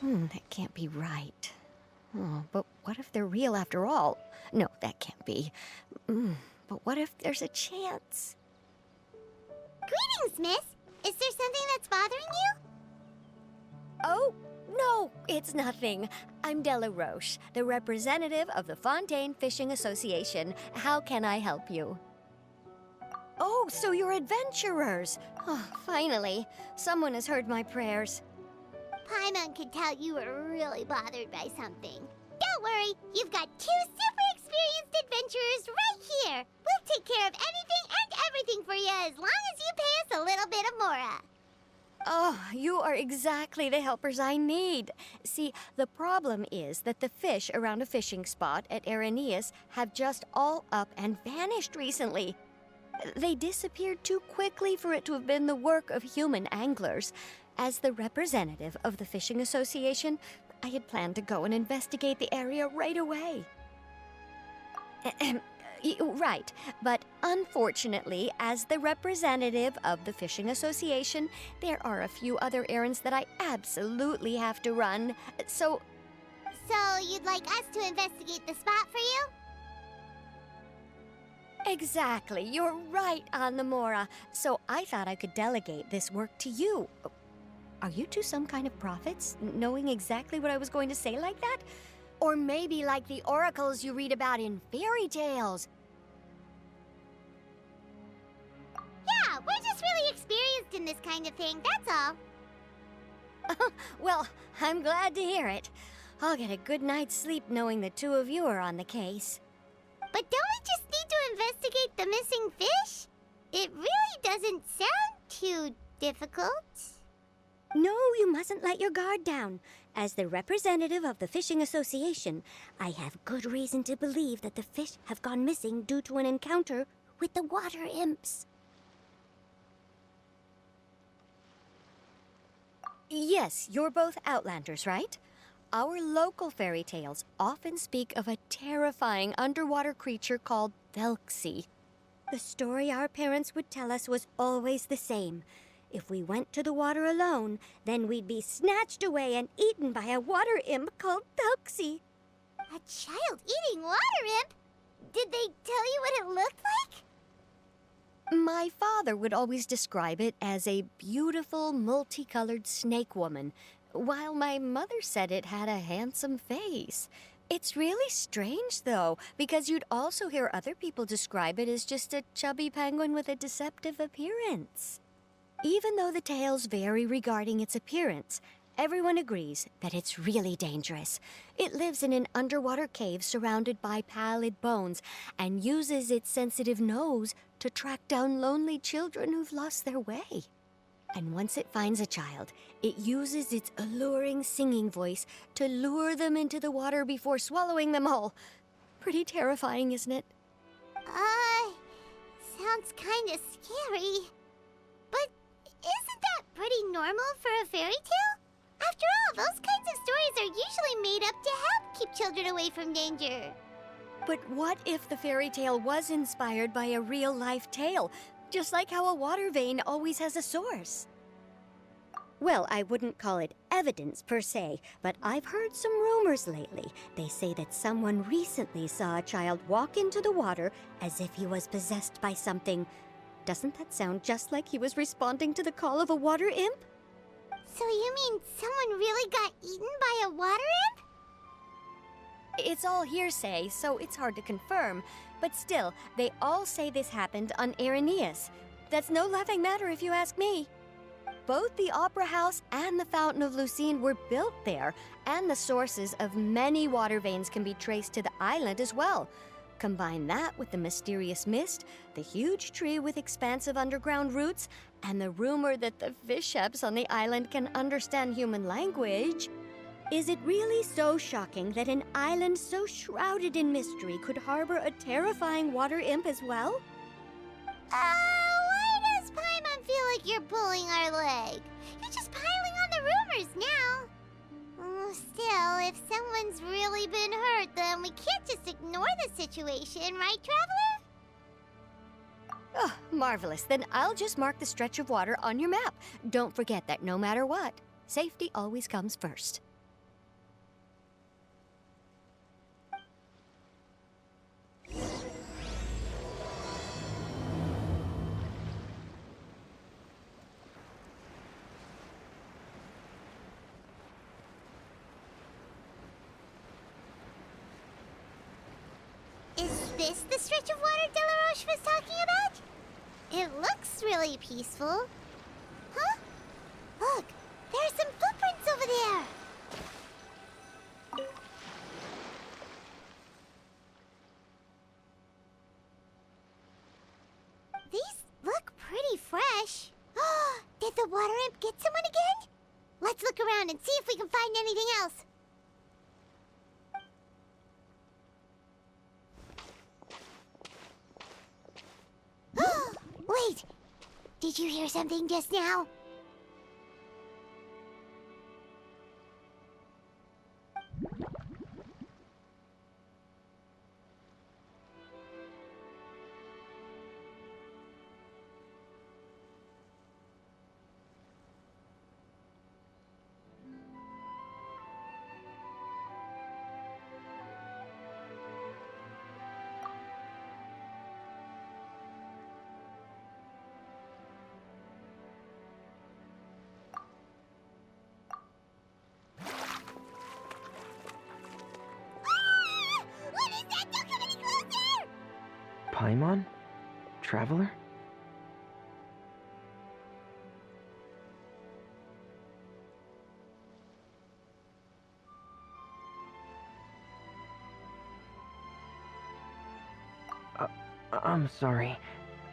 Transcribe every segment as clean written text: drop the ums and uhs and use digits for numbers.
That can't be right. Oh, but what if they're real after all? No, that can't be. But what if there's a chance? Greetings, miss. Is there something that's bothering you? Oh, no, it's nothing. I'm Della Roche, the representative of the Fontaine Fishing Association. How can I help you? Oh, so you're adventurers. Oh, finally, someone has heard my prayers. Paimon could tell you were really bothered by something. Don't worry, you've got two super experienced adventurers right here. We'll take care of anything and everything for you as long as you pay us a little bit of mora. Oh, you are exactly the helpers I need. See, the problem is that the fish around a fishing spot at Araneus have just all up and vanished recently. They disappeared too quickly for it to have been the work of human anglers. As the representative of the Fishing Association, I had planned to go and investigate the area right away. Right, but unfortunately, as the representative of the Fishing Association, there are a few other errands that I absolutely have to run. So you'd like us to investigate the spot for you? exactly, you're right on the Mora. So I thought I could delegate this work to you. Are you two some kind of prophets, knowing exactly what I was going to say like that? Or maybe like the oracles you read about in fairy tales. Yeah, we're just really experienced in this kind of thing, that's all. Well, I'm glad to hear it. I'll get a good night's sleep knowing the two of you are on the case. But don't we just need to investigate the missing fish? It really doesn't sound too difficult. No, you mustn't let your guard down. As the representative of the Fishing Association, I have good reason to believe that the fish have gone missing due to an encounter with the water imps. Yes, you're both Outlanders, right? Our local fairy tales often speak of a terrifying underwater creature called Thelxie. The story our parents would tell us was always the same. If we went to the water alone, then we'd be snatched away and eaten by a water imp called Thelxie. A child-eating water imp? Did they tell you what it looked like? My father would always describe it as a beautiful, multicolored snake woman, while my mother said it had a handsome face. It's really strange, though, because you'd also hear other people describe it as just a chubby penguin with a deceptive appearance. Even though the tales vary regarding its appearance, everyone agrees that it's really dangerous. It lives in an underwater cave surrounded by pallid bones and uses its sensitive nose to track down lonely children who've lost their way. And once it finds a child, it uses its alluring singing voice to lure them into the water before swallowing them all. Pretty terrifying, isn't it? Sounds kinda scary. But isn't that pretty normal for a fairy tale? After all, those kinds of stories are usually made up to help keep children away from danger. But what if the fairy tale was inspired by a real-life tale, just like how a water vein always has a source? Well, I wouldn't call it evidence per se, but I've heard some rumors lately. They say that someone recently saw a child walk into the water as if he was possessed by something. Doesn't that sound just like he was responding to the call of a water imp? So you mean someone really got eaten by a water imp? It's all hearsay, so it's hard to confirm. But still, they all say this happened on Araneus. That's no laughing matter if you ask me. Both the Opera House and the Fountain of Lucine were built there, and the sources of many water veins can be traced to the island as well. Combine that with the mysterious mist, the huge tree with expansive underground roots, and the rumor that the fish-eps on the island can understand human language. Is it really so shocking that an island so shrouded in mystery could harbor a terrifying water imp as well? Why does Paimon feel like you're pulling our leg? You're just piling on the rumors now. Still, if someone's really been hurt, then we can't just ignore the situation, right, Traveler? Oh, marvelous. Then I'll just mark the stretch of water on your map. Don't forget that no matter what, safety always comes first. this the stretch of water Delaroche was talking about? It looks really peaceful. Huh? Look, there are some footprints over there. These look pretty fresh. Did the water imp get someone again? Let's look around and see if we can find anything else. Wait! Did you hear something just now? What is that? Don't come any closer! Paimon? Traveler? I'm sorry.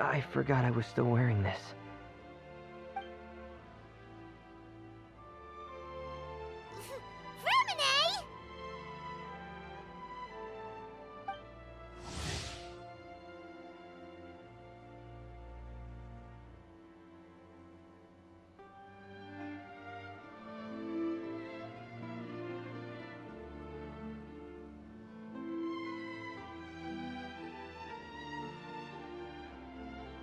I forgot I was still wearing this. Vermine!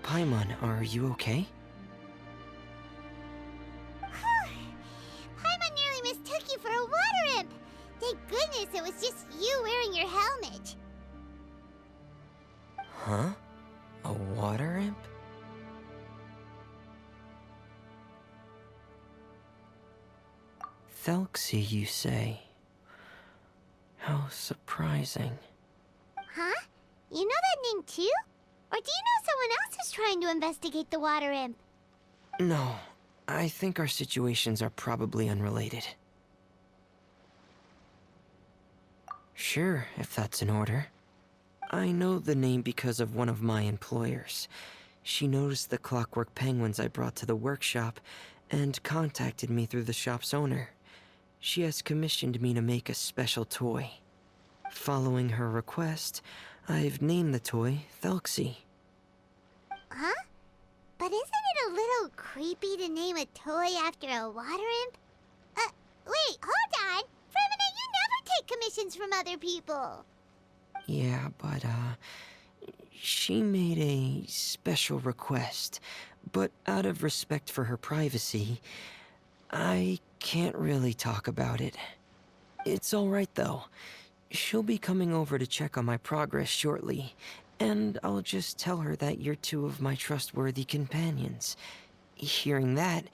Paimon, are you okay? Paimon nearly mistook you for a water imp. Thank goodness it was just you wearing your helmet. Huh? A water imp? Thelxie, you say? How surprising. Huh? You know that name too? Or do you know someone else is trying to investigate the water imp? No, I think our situations are probably unrelated. Sure, if that's in order. I know the name because of one of my employers. She noticed the clockwork penguins I brought to the workshop and contacted me through the shop's owner. She has commissioned me to make a special toy. Following her request, I've named the toy Thelxie. Huh? But isn't it a little creepy to name a toy after a water imp? Wait, hold on! Vermine, you never take commissions from other people! Yeah, but, she made a special request, but out of respect for her privacy, I can't really talk about it. It's alright though. She'll be coming over to check on my progress shortly, and I'll just tell her that you're two of my trustworthy companions. Hearing that,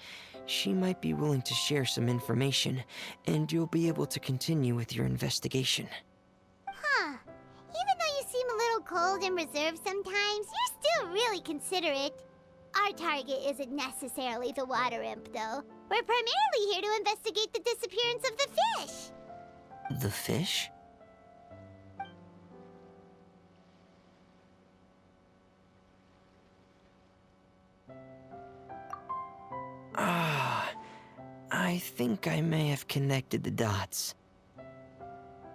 she might be willing to share some information, and you'll be able to continue with your investigation. Huh. Even though you seem a little cold and reserved sometimes, you're still really considerate. Our target isn't necessarily the water imp, though. We're primarily here to investigate the disappearance of the fish. The fish? Ah, I think I may have connected the dots.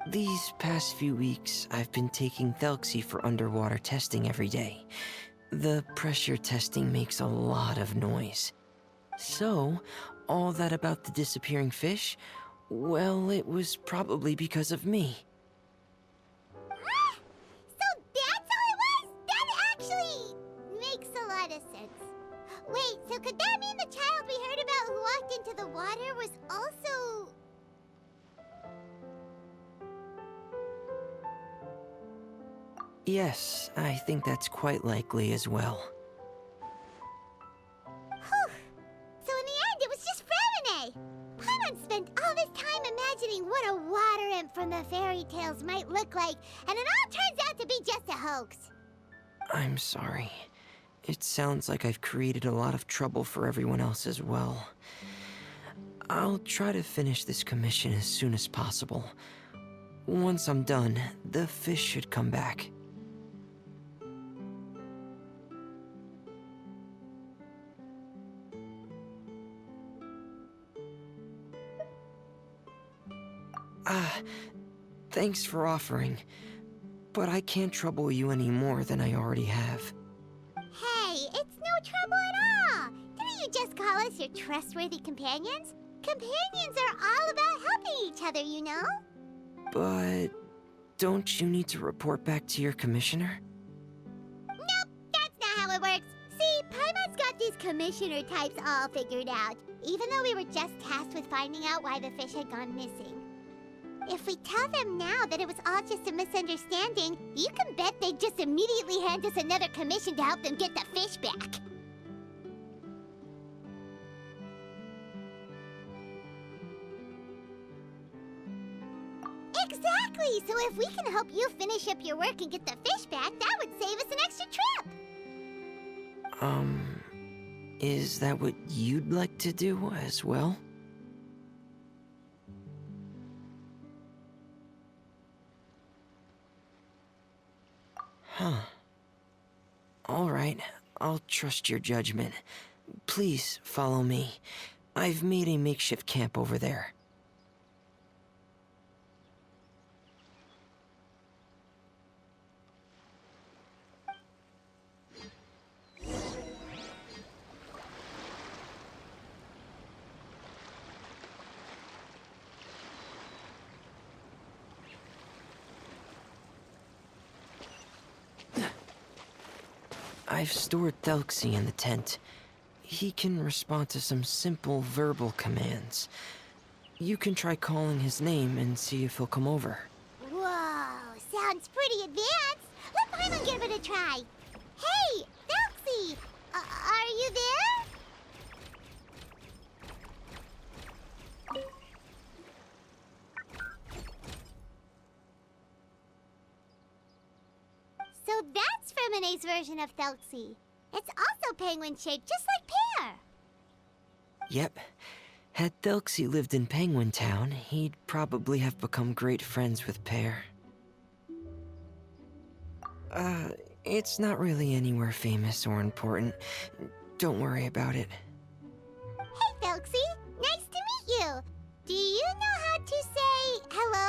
These past few weeks, I've been taking Thelxie for underwater testing every day. The pressure testing makes a lot of noise. So, all that about the disappearing fish, well, it was probably because of me. So that's all it was? That actually makes a lot of sense. Wait, so could that mean the child we heard about who walked into the water was also... Yes, I think that's quite likely as well. Whew. So in the end, it was just Vermine. Paimon spent all this time imagining what a water imp from the fairy tales might look like, and it all turns out to be just a hoax. I'm sorry. It sounds like I've created a lot of trouble for everyone else as well. I'll try to finish this commission as soon as possible. Once I'm done, the fish should come back. Thanks for offering, but I can't trouble you any more than I already have. Hey, it's no trouble at all. Didn't you just call us your trustworthy companions? Companions are all about helping each other, you know? But don't you need to report back to your commissioner? Nope, that's not how it works. See, Paimon's got these commissioner types all figured out, even though we were just tasked with finding out why the fish had gone missing. If we tell them now that it was all just a misunderstanding, you can bet they'd just immediately hand us another commission to help them get the fish back. Exactly! So if we can help you finish up your work and get the fish back, that would save us an extra trip! Is that what you'd like to do as well? Huh. Alright, I'll trust your judgment. Please follow me. I've made a makeshift camp over there. I've stored Thelxie in the tent. He can respond to some simple verbal commands. You can try calling his name and see if he'll come over. Whoa, sounds pretty advanced. Let Paimon give it a try. Hey, Thelxie! Are you there? So that's Fremone's version of Thelxie. It's also penguin-shaped, just like Pear. Yep. Had Thelxie lived in Penguin Town, he'd probably have become great friends with Pear. It's not really anywhere famous or important. Don't worry about it. Hey, Thelxie. Nice to meet you. Do you know how to say hello?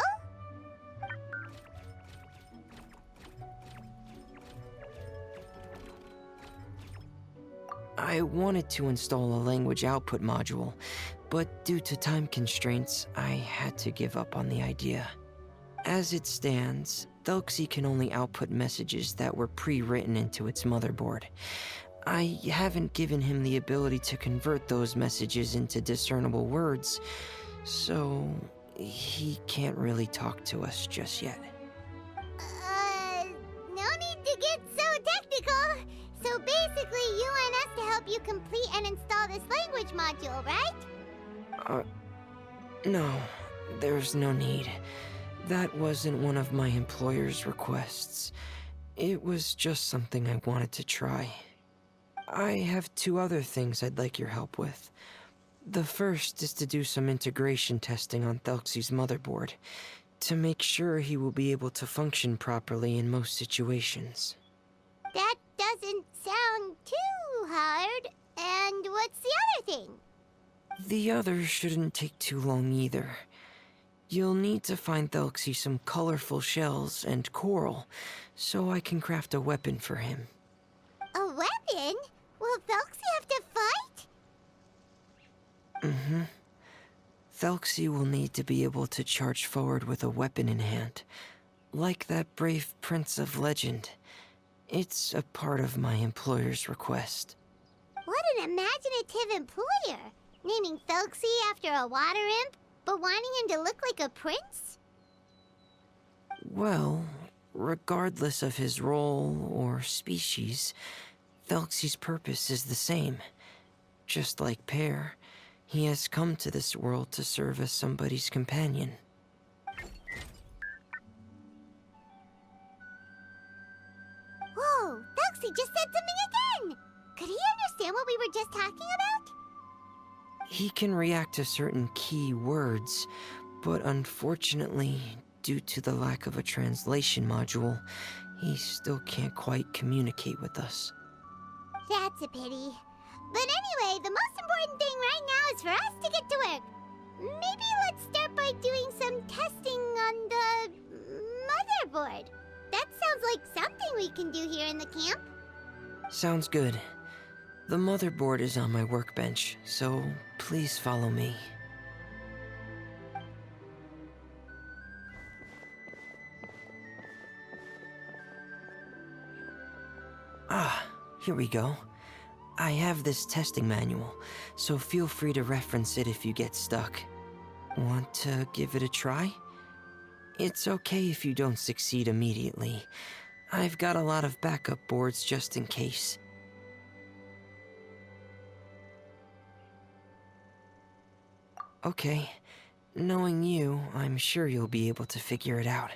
I wanted to install a language output module, but due to time constraints, I had to give up on the idea. As it stands, Thelxie can only output messages that were pre-written into its motherboard. I haven't given him the ability to convert those messages into discernible words, so he can't really talk to us just yet. No need to get so technical. So basically, you want us to help you complete and install this language module, right? No, there's no need. That wasn't one of my employer's requests. It was just something I wanted to try. I have 2 other things I'd like your help with. The first is to do some integration testing on Thelxie's motherboard, to make sure he will be able to function properly in most situations. That doesn't sound too hard. And what's the other thing? The other shouldn't take too long either. You'll need to find Thelxie some colorful shells and coral, so I can craft a weapon for him. A weapon? Will Thelxie have to fight? Mm-hmm. Thelxie will need to be able to charge forward with a weapon in hand, like that brave prince of legend. It's a part of my employer's request. What an imaginative employer! Naming Thelxie after a water imp, but wanting him to look like a prince? Well, regardless of his role or species, Thelxie's purpose is the same. Just like Pear, he has come to this world to serve as somebody's companion. we were just talking about? He can react to certain key words, but unfortunately, due to the lack of a translation module, he still can't quite communicate with us. That's a pity. But anyway, the most important thing right now is for us to get to work. Maybe let's start by doing some testing on the motherboard. That sounds like something we can do here in the camp. Sounds good. The motherboard is on my workbench, so please follow me. Ah, here we go. I have this testing manual, so feel free to reference it if you get stuck. Want to give it a try? It's okay if you don't succeed immediately. I've got a lot of backup boards just in case. Okay, knowing you, I'm sure you'll be able to figure it out.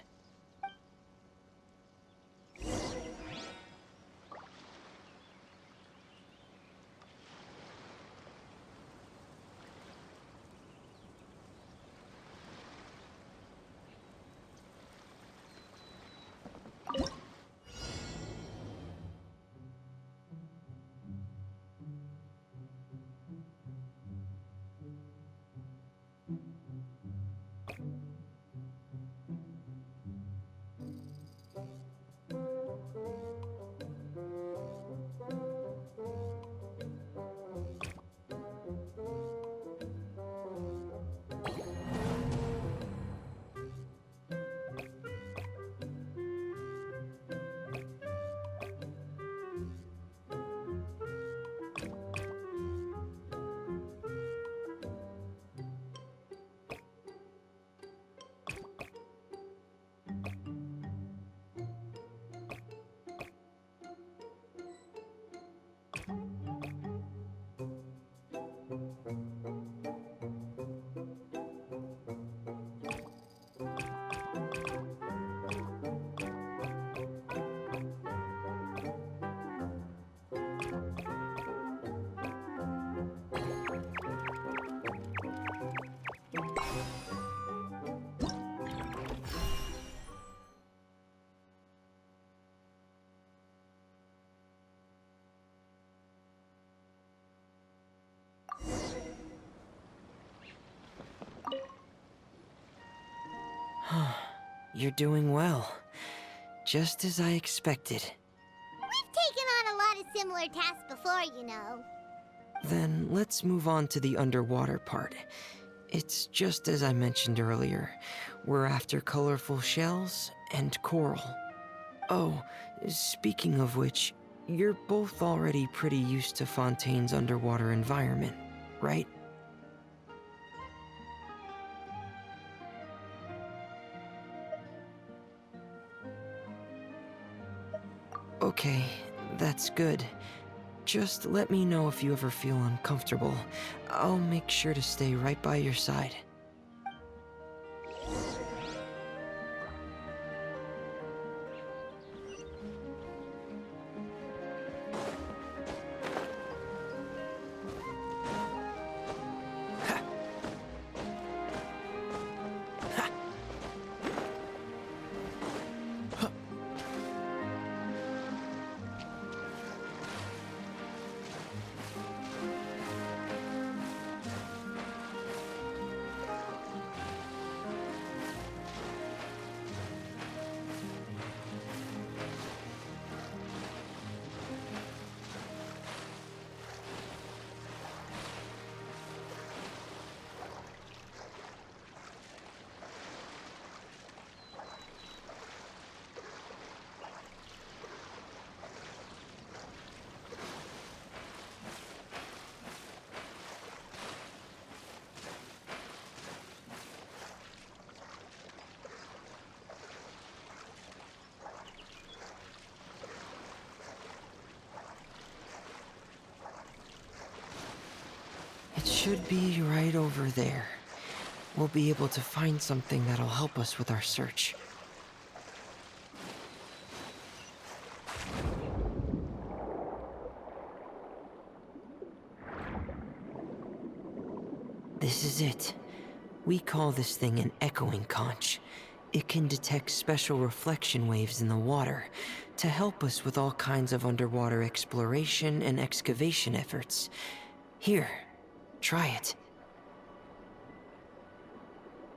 You're doing well. Just as I expected. We've taken on a lot of similar tasks before, you know. Then let's move on to the underwater part. It's just as I mentioned earlier. We're after colorful shells and coral. Oh, speaking of which, you're both already pretty used to Fontaine's underwater environment, right? Okay, that's good. Just let me know if you ever feel uncomfortable. I'll make sure to stay right by your side. It should be right over there. We'll be able to find something that'll help us with our search. This is it. We call this thing an echoing conch. It can detect special reflection waves in the water to help us with all kinds of underwater exploration and excavation efforts. Here, try it.